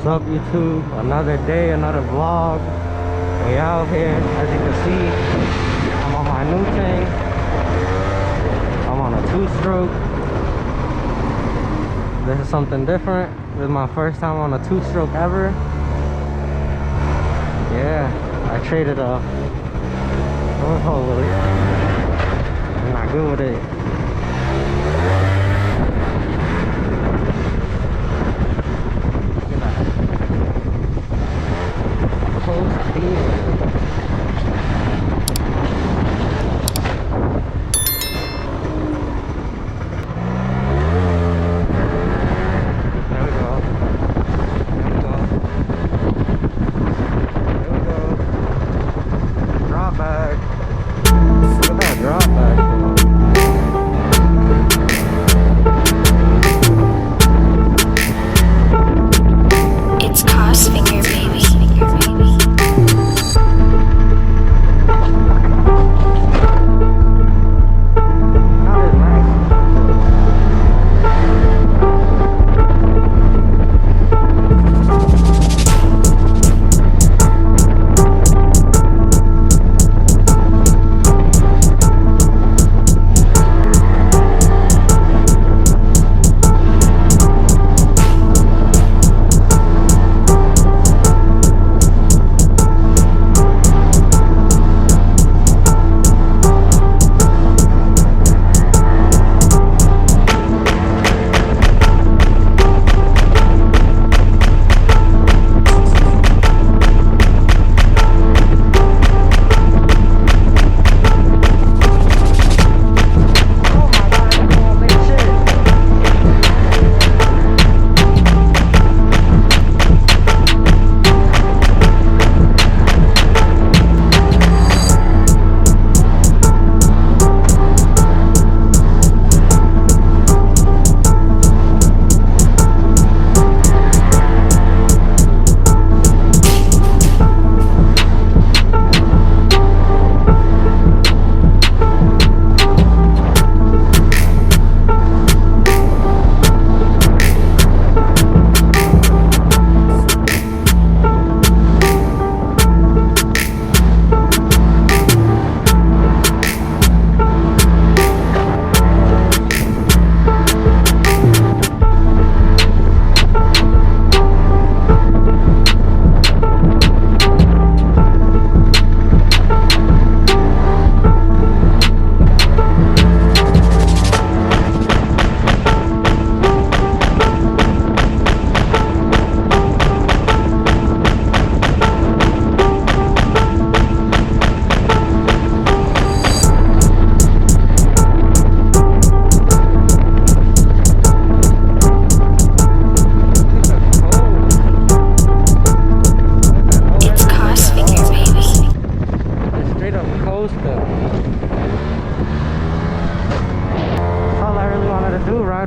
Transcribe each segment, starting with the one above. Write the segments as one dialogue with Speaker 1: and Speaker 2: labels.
Speaker 1: What's up, YouTube? Another day, another vlog. We out here, as you can see. I'm on my new thing. I'm on a 2-stroke. This is something different. This is my first time on a 2-stroke ever. Yeah, I traded a. I'm not good with it.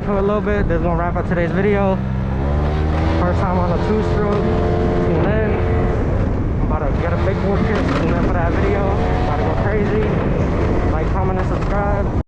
Speaker 1: For a little bit. This is gonna wrap up today's video. First time on a 2-stroke. Tune in. I'm about to get a big board kit. Tune in for that video. About to go crazy. Like, comment, and subscribe.